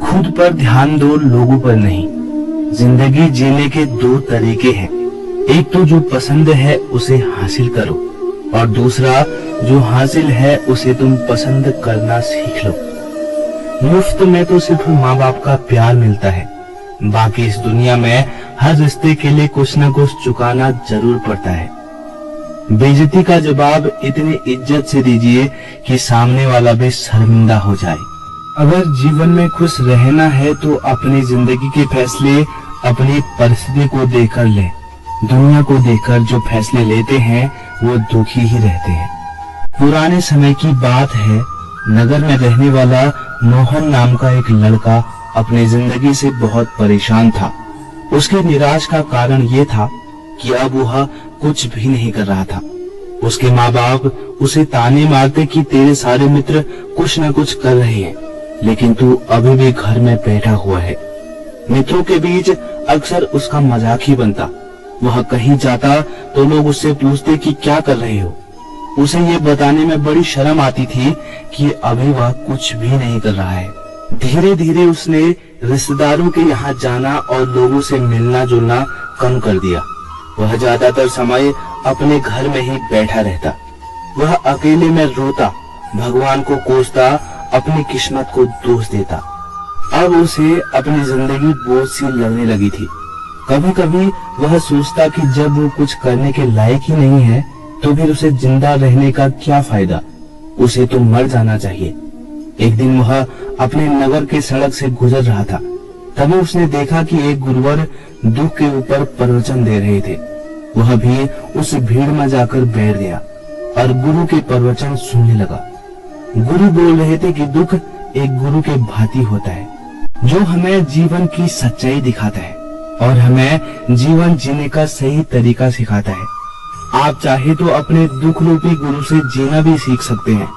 खुद पर ध्यान दो, लोगों पर नहीं। जिंदगी जीने के दो तरीके हैं, एक तो जो पसंद है उसे हासिल करो, और दूसरा जो हासिल है उसे तुम पसंद करना सीख लो। मुफ्त में तो सिर्फ माँ बाप का प्यार मिलता है, बाकी इस दुनिया में हर रिश्ते के लिए कुछ न कुछ चुकाना जरूर पड़ता है। बेइज्जती का जवाब इतनी इज्जत से दीजिए कि सामने वाला भी शर्मिंदा हो जाए। अगर जीवन में खुश रहना है तो अपनी जिंदगी के फैसले अपनी परिस्थिति को देखकर ले। दुनिया को देखकर जो फैसले लेते हैं वो दुखी ही रहते हैं। पुराने समय की बात है, नगर में रहने वाला मोहन नाम का एक लड़का अपनी जिंदगी से बहुत परेशान था। उसके निराश का कारण ये था कि अब वह कुछ भी नहीं कर रहा था। उसके माँ बाप उसे ताने मारते कि तेरे सारे मित्र कुछ न कुछ कर रहे हैं, लेकिन तू अभी भी घर में बैठा हुआ है। मित्रों के बीच अक्सर उसका मजाक ही बनता। वह कहीं जाता तो लोग उससे पूछते कि क्या कर रहे हो। उसे ये बताने में बड़ी शर्म आती थी कि अभी वह कुछ भी नहीं कर रहा है। धीरे धीरे उसने रिश्तेदारों के यहाँ जाना और लोगों से मिलना जुलना कम कर दिया। वह ज्यादातर समय अपने घर में ही बैठा रहता। वह अकेले में रोता, भगवान को कोसता, अपनी किस्मत को दोष देता। अब उसे अपनी जिंदगी बोझ सी लगने लगी थी। कभी कभी वह सोचता कि जब वो कुछ करने के लायक ही नहीं है तो फिर उसे जिंदा रहने का क्या फायदा, उसे तो मर जाना चाहिए। एक दिन वह अपने नगर के सड़क से गुजर रहा था, तभी उसने देखा कि एक गुरुवर दुख के ऊपर प्रवचन दे रहे थे। वह भी उस भीड़ में जाकर बैठ गया और गुरु के प्रवचन सुनने लगा। गुरु बोल रहे थे कि दुख एक गुरु के भांति होता है, जो हमें जीवन की सच्चाई दिखाता है और हमें जीवन जीने का सही तरीका सिखाता है। आप चाहे तो अपने दुख रूपी गुरु से जीना भी सीख सकते हैं,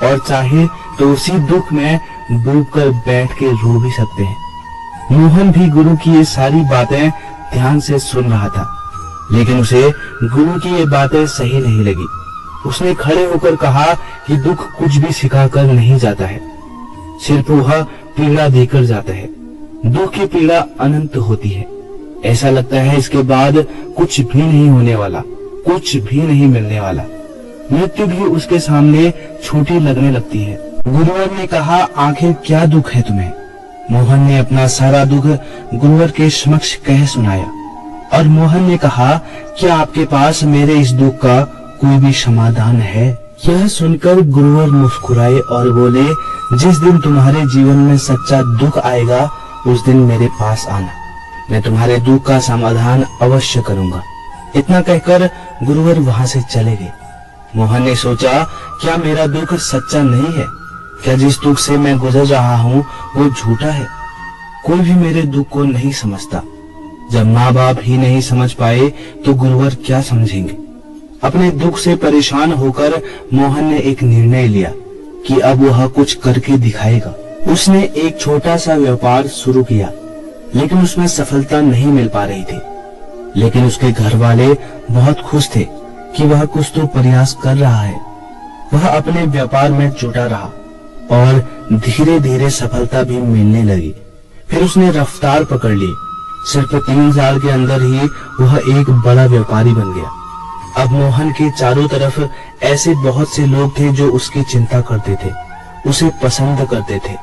और चाहे तो उसी दुख में डूबकर बैठ के रो भी सकते हैं। मोहन भी गुरु की ये सारी बातें ध्यान से सुन रहा था, लेकिन उसे गुरु की ये बातें सही नहीं लगी। उसने खड़े होकर कहा कि दुख कुछ भी सिखाकर नहीं जाता है, सिर्फ वह पीड़ा देकर जाता है। दुख की पीड़ा अनंत होती है। ऐसा लगता है इसके बाद कुछ भी नहीं होने वाला, कुछ भी नहीं मिलने वाला। मृत्यु भी उसके सामने छोटी लगने लगती है। गुरुवर ने कहा, आखिर क्या दुख है तुम्हें? मोहन ने अपना सारा दुख गुरुवर के समक्ष कह सुनाया, और मोहन ने कहा, क्या आपके पास मेरे इस दुख का कोई भी समाधान है? यह सुनकर गुरुवर मुस्कुराए और बोले, जिस दिन तुम्हारे जीवन में सच्चा दुख आएगा उस दिन मेरे पास आना, मैं तुम्हारे दुख का समाधान अवश्य करूंगा। इतना कहकर गुरुवर वहां से चले गए। मोहन ने सोचा, क्या मेरा दुख सच्चा नहीं है? क्या जिस दुख से मैं गुजर रहा हूँ वो झूठा है? कोई भी मेरे दुख को नहीं समझता। जब माँ बाप ही नहीं समझ पाए तो गुरुवर क्या समझेंगे? अपने दुख से परेशान होकर मोहन ने एक निर्णय लिया कि अब वह कुछ करके दिखाएगा। उसने एक छोटा सा व्यापार शुरू किया, लेकिन उसमें सफलता नहीं मिल पा रही थी। लेकिन उसके घर वाले बहुत खुश थे कि वह कुछ तो प्रयास कर रहा है। वह अपने व्यापार में जुटा रहा और धीरे धीरे सफलता भी मिलने लगी। फिर उसने रफ्तार पकड़ ली। सिर्फ 3 साल के अंदर ही वह एक बड़ा व्यापारी बन गया। अब मोहन के चारों तरफ ऐसे बहुत से लोग थे जो उसकी चिंता करते थे, उसे पसंद करते थे,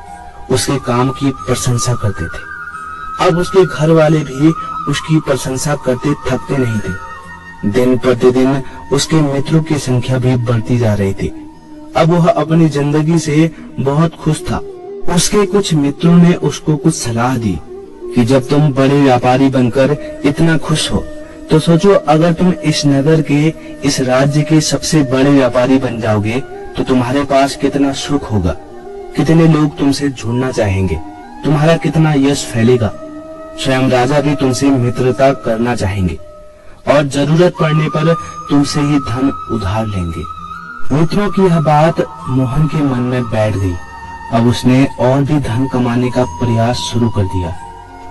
उसके काम की प्रशंसा करते थे। अब उसके घर वाले भी उसकी प्रशंसा करते थकते नहीं थे। दिन प्रतिदिन उसके मित्रों की संख्या भी बढ़ती जा रही थी। अब वह अपनी जिंदगी से बहुत खुश था। उसके कुछ मित्रों ने उसको कुछ सलाह दी कि जब तुम बड़े व्यापारी बनकर इतना खुश हो तो सोचो, अगर तुम इस नगर के, इस राज्य के सबसे बड़े व्यापारी बन जाओगे तो तुम्हारे पास कितना सुख होगा, कितने लोग तुमसे जुड़ना चाहेंगे, तुम्हारा कितना यश फैलेगा। स्वयं राजा भी तुमसे मित्रता करना चाहेंगे और जरूरत पड़ने पर तुमसे ही धन उधार लेंगे। मित्रों की यह बात मोहन के मन में बैठ गई। अब उसने और भी धन कमाने का प्रयास शुरू कर दिया,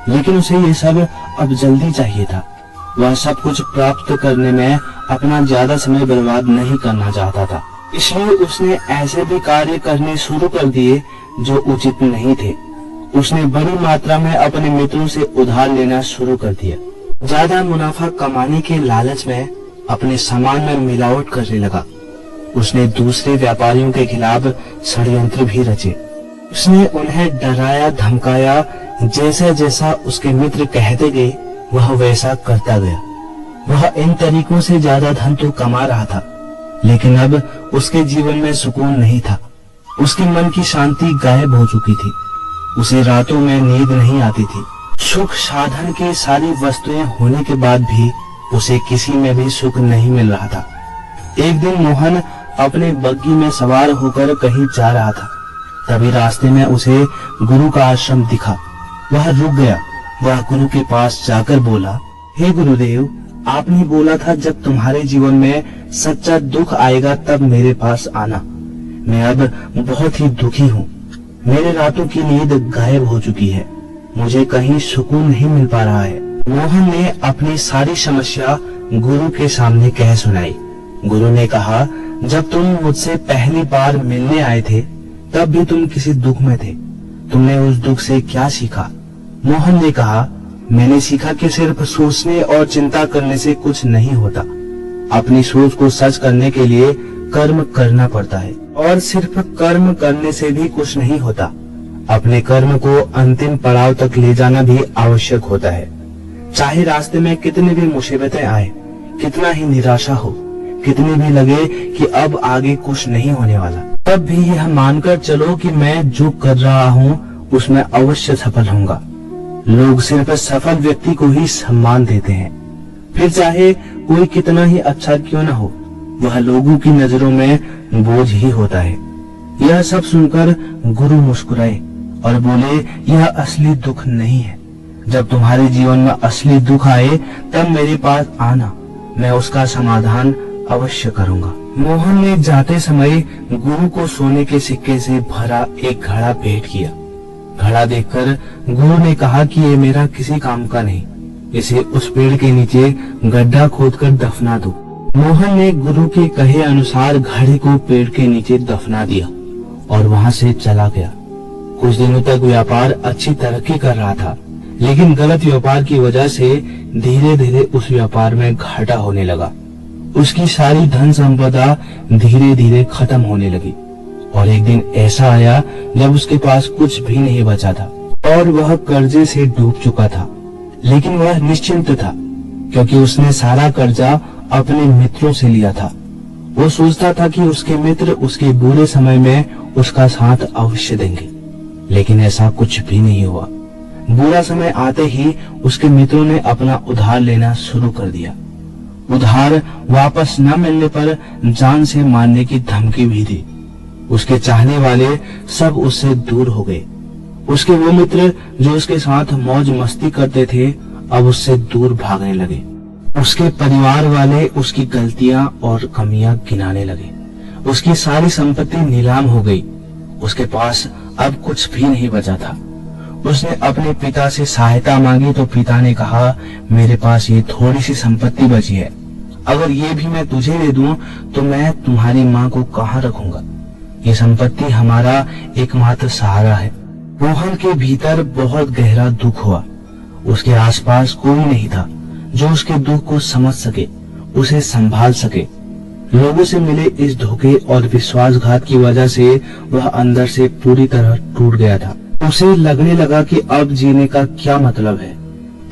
लेकिन उसे ये सब अब जल्दी चाहिए था। वह सब कुछ प्राप्त करने में अपना ज्यादा समय बर्बाद नहीं करना चाहता था। इसलिए उसने ऐसे भी कार्य करने शुरू कर दिए जो उचित नहीं थे उसने बड़ी मात्रा में अपने मित्रों से उधार लेना शुरू कर दिया। ज्यादा मुनाफा कमाने के लालच में अपने सामान में मिलावट करने लगा। उसने दूसरे व्यापारियों के खिलाफ षड्यंत्र भी रचे। उसने उन्हें डराया धमकाया, जैसा जैसा उसके मित्र कहते गए वह वैसा करता गया। वह इन तरीकों से ज्यादा धन तो कमा रहा था, लेकिन अब उसके जीवन में सुकून नहीं था। उसके मन की शांति गायब हो चुकी थी। उसे रातों में नींद नहीं आती थी। सुख साधन की सारी वस्तुएं होने के बाद भी उसे किसी में भी सुख नहीं मिल रहा था। एक दिन मोहन अपने बग्गी में सवार होकर कहीं जा रहा था। तभी रास्ते में उसे गुरु का आश्रम दिखा। वह रुक गया। वह गुरु के पास जाकर बोला, हे गुरुदेव, आपने बोला था जब तुम्हारे जीवन में सच्चा दुख आएगा तब मेरे पास आना। मैं अब बहुत ही दुखी हूँ। मेरे रातों की नींद गायब हो चुकी है। मुझे कहीं सुकून नहीं मिल पा रहा है। मोहन ने अपनी सारी समस्या गुरु के सामने कह सुनाई। गुरु ने कहा, जब तुम मुझसे पहली बार मिलने आए थे तब भी तुम किसी दुख में थे। तुमने उस दुख से क्या सीखा? मोहन ने कहा, मैंने सीखा कि सिर्फ सोचने और चिंता करने से कुछ नहीं होता। अपनी सोच को सच करने के लिए कर्म करना पड़ता है, और सिर्फ कर्म करने से भी कुछ नहीं होता। अपने कर्म को अंतिम पड़ाव तक ले जाना भी आवश्यक होता है। चाहे रास्ते में कितनी भी मुसीबतें आए, कितना ही निराशा हो, कितनी भी लगे कि अब आगे कुछ नहीं होने वाला, तब भी यह मानकर चलो कि मैं जो कर रहा हूँ उसमें अवश्य सफल होऊंगा। लोग सिर्फ सफल व्यक्ति को ही सम्मान देते हैं, फिर चाहे कोई कितना ही अच्छा क्यों न हो, वह लोगों की नजरों में बोझ ही होता है। यह सब सुनकर गुरु मुस्कुराए और बोले, यह असली दुख नहीं है। जब तुम्हारे जीवन में असली दुख आए तब मेरे पास आना, मैं उसका समाधान अवश्य करूंगा। मोहन ने जाते समय गुरु को सोने के सिक्के से भरा एक घड़ा भेंट किया। घड़ा देखकर गुरु ने कहा कि ये मेरा किसी काम का नहीं, इसे उस पेड़ के नीचे गड्ढा खोदकर दफना दो। मोहन ने गुरु के कहे अनुसार घड़े को पेड़ के नीचे दफना दिया और वहां से चला गया। कुछ दिनों तक व्यापार अच्छी तरक्की कर रहा था, लेकिन गलत व्यापार की वजह से धीरे धीरे उस व्यापार में घाटा होने लगा। उसकी सारी धन संपदा धीरे धीरे खत्म होने लगी और एक दिन ऐसा आया जब उसके पास कुछ भी नहीं बचा था और वह कर्जे से डूब चुका था। लेकिन वह निश्चिंत था, क्योंकि उसने सारा कर्जा अपने मित्रों से लिया था। वो सोचता था कि उसके मित्र उसके बुरे समय में उसका साथ अवश्य देंगे, लेकिन ऐसा कुछ भी नहीं हुआ। बुरा समय आते ही उसके मित्रों ने अपना उधार लेना शुरू कर दिया। उधार वापस न मिलने पर जान से मारने की धमकी भी दी। उसके चाहने वाले सब उससे दूर हो गए। उसके वो मित्र जो उसके साथ मौज मस्ती करते थे अब उससे दूर भागने लगे। उसके परिवार वाले उसकी गलतियां और कमियां गिनाने लगे। उसकी सारी संपत्ति नीलाम हो गई। उसके पास अब कुछ भी नहीं बचा था। उसने अपने पिता से सहायता मांगी तो पिता ने कहा, मेरे पास ये थोड़ी सी संपत्ति बची है, अगर ये भी मैं तुझे दे दूं तो मैं तुम्हारी माँ को कहाँ रखूंगा। ये संपत्ति हमारा एकमात्र सहारा है। मोहन के भीतर बहुत गहरा दुख हुआ। उसके आसपास कोई नहीं था जो उसके दुख को समझ सके, उसे संभाल सके। लोगों से मिले इस धोखे और विश्वासघात की वजह से वह अंदर से पूरी तरह टूट गया था। उसे लगने लगा कि अब जीने का क्या मतलब है,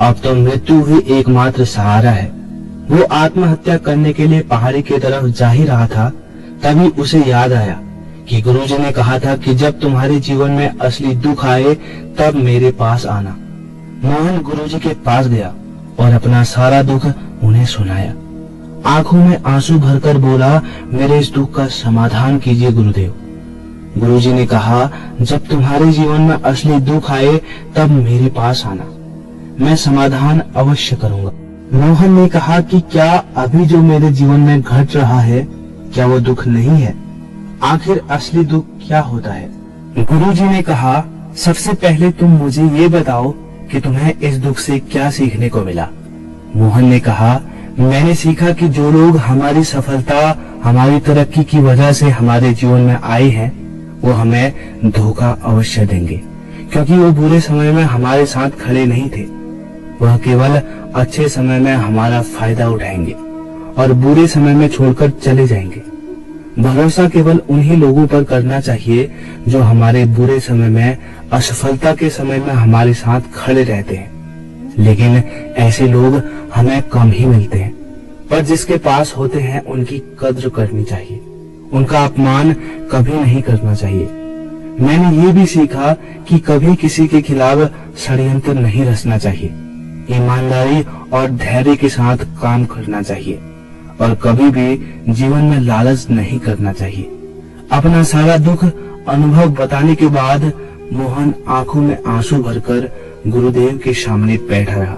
अब तो मृत्यु ही एकमात्र सहारा है। वो आत्महत्या करने के लिए पहाड़ी की तरफ जा ही रहा था, तभी उसे याद आया कि गुरुजी ने कहा था कि जब तुम्हारे जीवन में असली दुख आए तब मेरे पास आना। मोहन गुरुजी के पास गया और अपना सारा दुख उन्हें सुनाया। आंखों में आंसू भरकर बोला, मेरे इस दुख का समाधान कीजिए गुरुदेव। गुरुजी ने कहा, जब तुम्हारे जीवन में असली दुख आए तब मेरे पास आना, मैं समाधान अवश्य करूंगा। मोहन ने कहा कि क्या अभी जो मेरे जीवन में घट रहा है क्या वो दुख नहीं है? आखिर असली दुख क्या होता है? गुरुजी ने कहा, सबसे पहले तुम मुझे ये बताओ कि तुम्हें इस दुख से क्या सीखने को मिला। मोहन ने कहा, मैंने सीखा कि जो लोग हमारी सफलता, हमारी तरक्की की वजह से हमारे जीवन में आए हैं वो हमें धोखा अवश्य देंगे, क्योंकि वो बुरे समय में हमारे साथ खड़े नहीं थे। वह केवल अच्छे समय में हमारा फायदा उठाएंगे और बुरे समय में छोड़कर चले जाएंगे। भरोसा केवल उन्हीं लोगों पर करना चाहिए जो हमारे बुरे समय में, असफलता के समय में हमारे साथ खड़े रहते हैं। लेकिन ऐसे लोग हमें कम ही मिलते हैं, पर जिसके पास होते हैं उनकी कद्र करनी चाहिए, उनका अपमान कभी नहीं करना चाहिए। मैंने ये भी सीखा कि कभी किसी के खिलाफ षड्यंत्र नहीं रचना चाहिए, ईमानदारी और धैर्य के साथ काम करना चाहिए और कभी भी जीवन में लालच नहीं करना चाहिए। अपना सारा दुख अनुभव बताने के बाद मोहन आंखों में आंसू भरकर गुरुदेव के सामने बैठा रहा।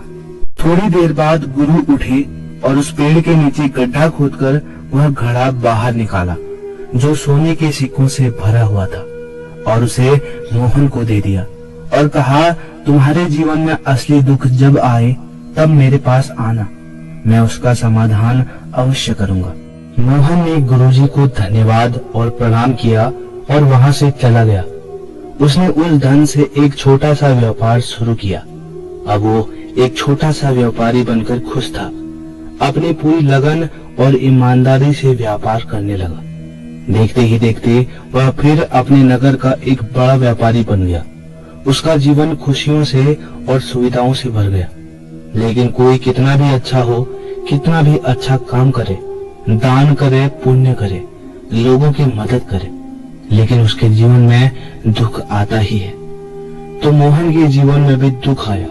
थोड़ी देर बाद गुरु उठे और उस पेड़ के नीचे गड्ढा खोदकर वह घड़ा बाहर निकाला जो सोने के सिक्कों से भरा हुआ था और उसे मोहन को दे दिया और कहा, तुम्हारे जीवन में असली दुख जब आए तब मेरे पास आना, मैं उसका समाधान अवश्य करूंगा। मोहन ने गुरुजी को धन्यवाद और प्रणाम किया और वहां से चला गया। उसने उस धन से एक छोटा सा व्यापार शुरू किया। अब वो एक छोटा सा व्यापारी बनकर खुश था। अपनी पूरी लगन और ईमानदारी से व्यापार करने लगा। देखते ही देखते वह फिर अपने नगर का एक बड़ा व्यापारी बन गया। उसका जीवन खुशियों से और सुविधाओं से भर गया। लेकिन कोई कितना भी अच्छा हो, कितना भी अच्छा काम करे, दान करे, पुण्य करे, लोगों की मदद करे, लेकिन उसके जीवन में दुख आता ही है। तो मोहन के जीवन में भी दुख आया।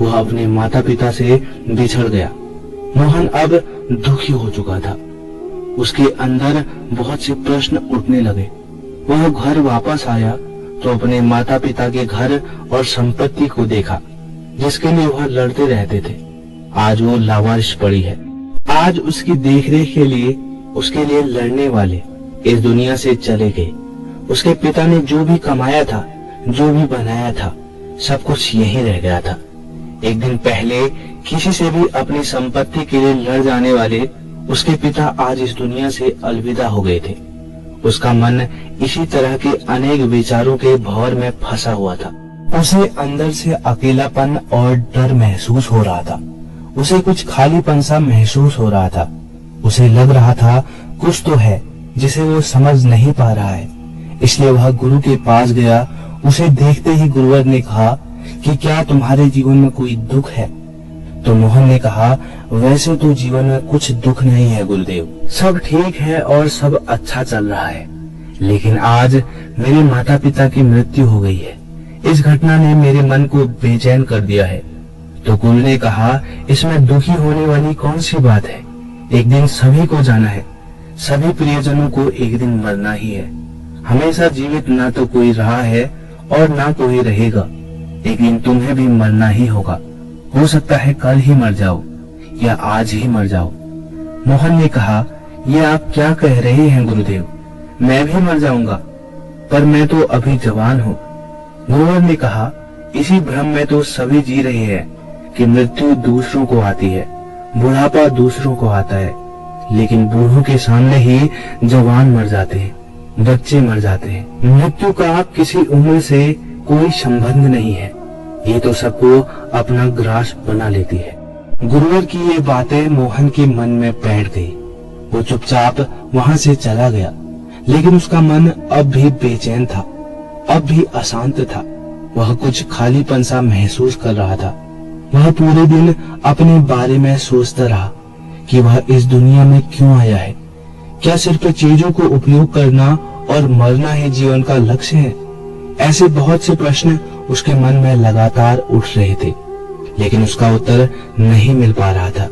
वह अपने माता पिता से बिछड़ गया। मोहन अब दुखी हो चुका था। उसके अंदर बहुत से प्रश्न उठने लगे। वह घर वापस आया तो अपने माता पिता के घर और संपत्ति को देखा जिसके लिए वह लड़ते रहते थे। आज वो लावारिस पड़ी है। आज उसकी देखरेख के लिए, उसके लिए लड़ने वाले इस दुनिया से चले गए। उसके पिता ने जो भी कमाया था, जो भी बनाया था, सब कुछ यहीं रह गया था। एक दिन पहले किसी से भी अपनी संपत्ति के लिए लड़ जाने वाले उसके पिता आज इस दुनिया से अलविदा हो गए थे। उसका मन इसी तरह के अनेक विचारों के भंवर में फंसा हुआ था। उसे अंदर से अकेलापन और डर महसूस हो रहा था। उसे कुछ खालीपन सा महसूस हो रहा था। उसे लग रहा था कुछ तो है जिसे वो समझ नहीं पा रहा है। इसलिए वह गुरु के पास गया। उसे देखते ही गुरुवर ने कहा कि क्या तुम्हारे जीवन में कोई दुख है? तो मोहन ने कहा, वैसे तो जीवन में कुछ दुख नहीं है गुरुदेव, सब ठीक है और सब अच्छा चल रहा है, लेकिन आज मेरे माता पिता की मृत्यु हो गई है। इस घटना ने मेरे मन को बेचैन कर दिया है। तो गुरु ने कहा, इसमें दुखी होने वाली कौन सी बात है? एक दिन सभी को जाना है। सभी प्रियजनों को एक दिन मरना ही है। हमेशा जीवित ना तो कोई रहा है और ना कोई रहेगा। एक दिन तुम्हें भी मरना ही होगा। हो सकता है कल ही मर जाओ या आज ही मर जाओ। मोहन ने कहा, ये आप क्या कह रहे हैं गुरुदेव? मैं भी मर जाऊंगा, पर मैं तो अभी जवान हूँ। गुरुवर ने कहा, इसी भ्रम में तो सभी जी रहे हैं कि मृत्यु दूसरों को आती है, बुढ़ापा दूसरों को आता है, लेकिन बूढ़ों के सामने ही जवान मर जाते हैं, बच्चे मर जाते हैं। मृत्यु का किसी उम्र से कोई संबंध नहीं है। ये तो सबको अपना ग्रास बना लेती है। गुरुवर की ये बातें मोहन के मन में बैठ गई। वो चुपचाप वहां से चला गया, लेकिन उसका मन अब भी बेचैन था, अब भी अशांत था। वह कुछ खालीपन सा महसूस कर रहा था। वह पूरे दिन अपने बारे में सोचता रहा कि वह इस दुनिया में क्यों आया है। क्या सिर्फ चीजों को उपयोग करना और मरना ही जीवन का लक्ष्य है? ऐसे बहुत से प्रश्न उसके मन में लगातार उठ रहे थे, लेकिन उसका उत्तर नहीं मिल पा रहा था।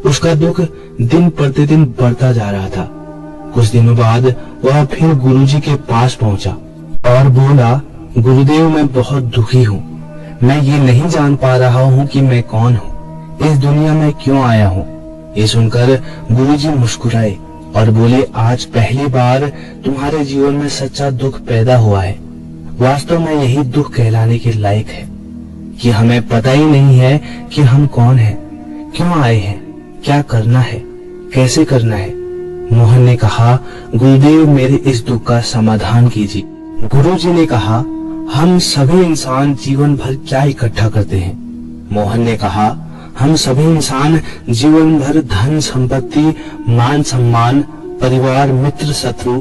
उसका दुख दिन प्रतिदिन बढ़ता जा रहा था। कुछ दिनों बाद वह फिर गुरुजी के पास पहुंचा और बोला, गुरुदेव मैं बहुत दुखी हूँ। मैं ये नहीं जान पा रहा हूँ कि मैं कौन हूँ, इस दुनिया में क्यों आया हूँ। ये सुनकर गुरुजी मुस्कुराए और बोले, आज पहली बार तुम्हारे जीवन में सच्चा दुख पैदा हुआ है। वास्तव में यही दुख कहलाने के लायक है कि हमें पता ही नहीं है कि हम कौन हैं, क्यों आए हैं, क्या करना है, कैसे करना है। मोहन ने कहा, गुरुदेव मेरे इस दुख का समाधान कीजिए। गुरुजी ने कहा, हम सभी इंसान जीवन भर क्या इकट्ठा करते हैं? मोहन ने कहा, हम सभी इंसान जीवन भर धन संपत्ति, मान सम्मान, परिवार, मित्र, शत्रु,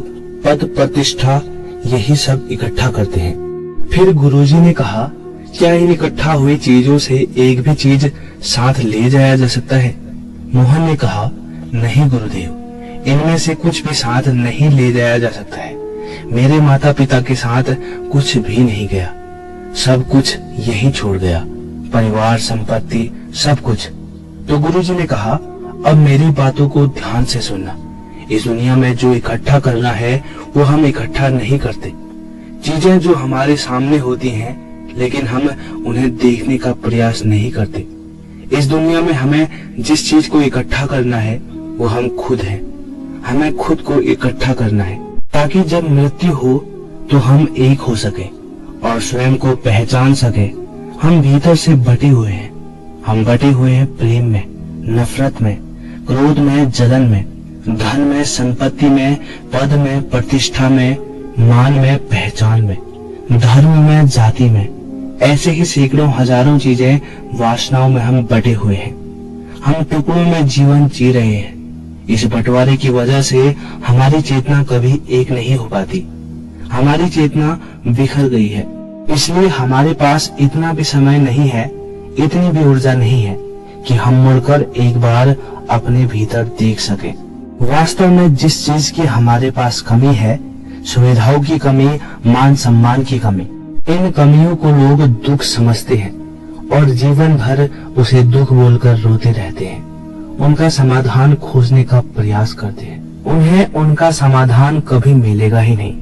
पद, प्रतिष्ठा, यही सब इकट्ठा करते हैं। फिर गुरुजी ने कहा, क्या इन इकट्ठा हुई चीजों से एक भी चीज साथ ले जाया जा सकता है? मोहन ने कहा, नहीं गुरुदेव, इनमें से कुछ भी साथ नहीं ले जाया जा सकता है। मेरे माता पिता के साथ कुछ भी नहीं गया, सब कुछ यही छोड़ गया, परिवार, संपत्ति, सब कुछ। तो गुरुजी ने कहा, अब मेरी बातों को ध्यान से सुनना। इस दुनिया में जो इकट्ठा करना है वो हम इकट्ठा नहीं करते। चीजें जो हमारे सामने होती हैं लेकिन हम उन्हें देखने का प्रयास नहीं करते। इस दुनिया में हमें जिस चीज को इकट्ठा करना है वो हम खुद हैं। हमें खुद को इकट्ठा करना है ताकि जब मृत्यु हो तो हम एक हो सके और स्वयं को पहचान सके। हम भीतर से बटे हुए हैं। हम बटे हुए हैं प्रेम में, नफरत में, क्रोध में, जलन में, धन में, संपत्ति में, पद में, प्रतिष्ठा में, मान में, पहचान में, धर्म में, जाति में। ऐसे ही सैकड़ों हजारों चीजें, वासनाओं में हम बटे हुए हैं। हम टुकड़ों में जीवन जी रहे हैं। इस बंटवारे की वजह से हमारी चेतना कभी एक नहीं हो पाती। हमारी चेतना बिखर गई है। इसलिए हमारे पास इतना भी समय नहीं है, इतनी भी ऊर्जा नहीं है कि हम मुड़कर एक बार अपने भीतर देख सके। वास्तव में जिस चीज की हमारे पास कमी है, सुविधाओं की कमी, मान सम्मान की कमी, इन कमियों को लोग दुख समझते हैं और जीवन भर उसे दुख बोलकर रोते रहते हैं। उनका समाधान खोजने का प्रयास करते हैं। उन्हें उनका समाधान कभी मिलेगा ही नहीं,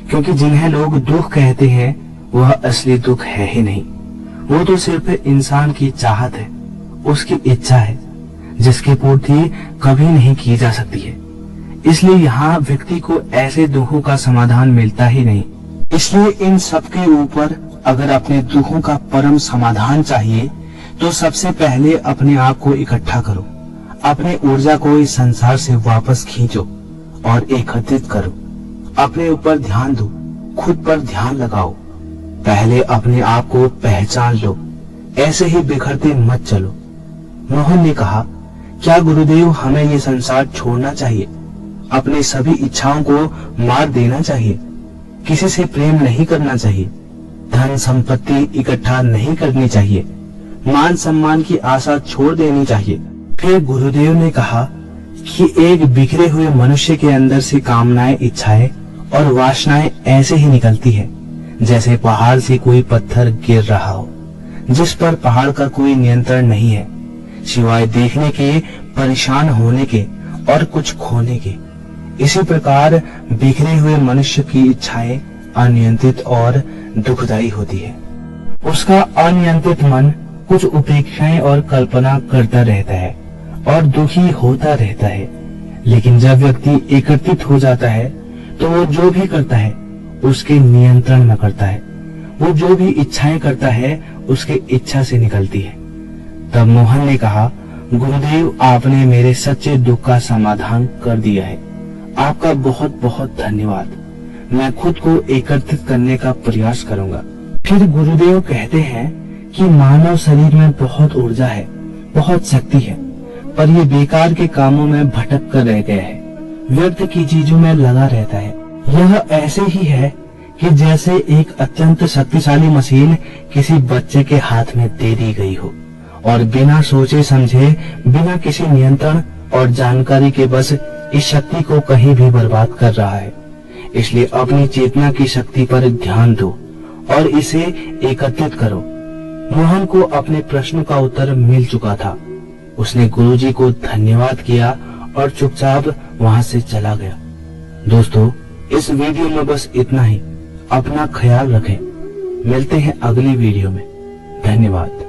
क्योंकि जिन्हें लोग दुख कहते हैं वह असली दुख है ही नहीं। वो तो सिर्फ इंसान की चाहत है, उसकी इच्छा है, जिसकी पूर्ति कभी नहीं की जा सकती है। इसलिए यहाँ व्यक्ति को ऐसे दुखों का समाधान मिलता ही नहीं। इसलिए इन सब के ऊपर अगर अपने दुखों का परम समाधान चाहिए तो सबसे पहले अपने आप को इकट्ठा करो। अपनी ऊर्जा को इस संसार से वापस खींचो और एकत्रित करो। अपने ऊपर ध्यान दो, खुद पर ध्यान लगाओ। पहले अपने आप को पहचान लो, ऐसे ही बिखरते मत चलो। मोहन ने कहा, क्या गुरुदेव हमें ये संसार छोड़ना चाहिए? अपनी सभी इच्छाओं को मार देना चाहिए? किसी से प्रेम नहीं करना चाहिए? धन संपत्ति इकट्ठा नहीं करनी चाहिए? मान सम्मान की आशा छोड़ देनी चाहिए? फिर गुरुदेव ने कहा कि एक बिखरे हुए मनुष्य के अंदर से कामनाएं, इच्छाएं और वासनाएं ऐसे ही निकलती है जैसे पहाड़ से कोई पत्थर गिर रहा हो, जिस पर पहाड़ का कोई नियंत्रण नहीं है सिवाय देखने के, परेशान होने के और कुछ खोने के। इसी प्रकार बिखरे हुए मनुष्य की इच्छाएं अनियंत्रित और दुखदायी होती है। उसका अनियंत्रित मन कुछ उपेक्षाएं और कल्पना करता रहता है और दुखी होता रहता है। लेकिन जब व्यक्ति एकत्रित हो जाता है तो वो जो भी करता है उसके नियंत्रण में करता है। वो जो भी इच्छाएं करता है उसके इच्छा से निकलती है। तब मोहन ने कहा, गुरुदेव आपने मेरे सच्चे दुख का समाधान कर दिया है। आपका बहुत बहुत धन्यवाद। मैं खुद को एकत्रित करने का प्रयास करूंगा। फिर गुरुदेव कहते हैं कि मानव शरीर में बहुत ऊर्जा है, बहुत शक्ति है, पर ये बेकार के कामों में भटक कर रह गया है, व्यर्थ की चीजों में लगा रहता है। यह ऐसे ही है कि जैसे एक अत्यंत शक्तिशाली मशीन किसी बच्चे के हाथ में दे दी गई हो और बिना सोचे समझे, बिना किसी नियंत्रण और जानकारी के बस इस शक्ति को कहीं भी बर्बाद कर रहा है। इसलिए अपनी चेतना की शक्ति पर ध्यान दो और इसे एकत्रित करो। मोहन को अपने प्रश्न का उत्तर मिल चुका था। उसने गुरुजी को धन्यवाद किया और चुपचाप वहां से चला गया। दोस्तों, इस वीडियो में बस इतना ही। अपना ख्याल रखें। मिलते हैं अगली वीडियो में। धन्यवाद।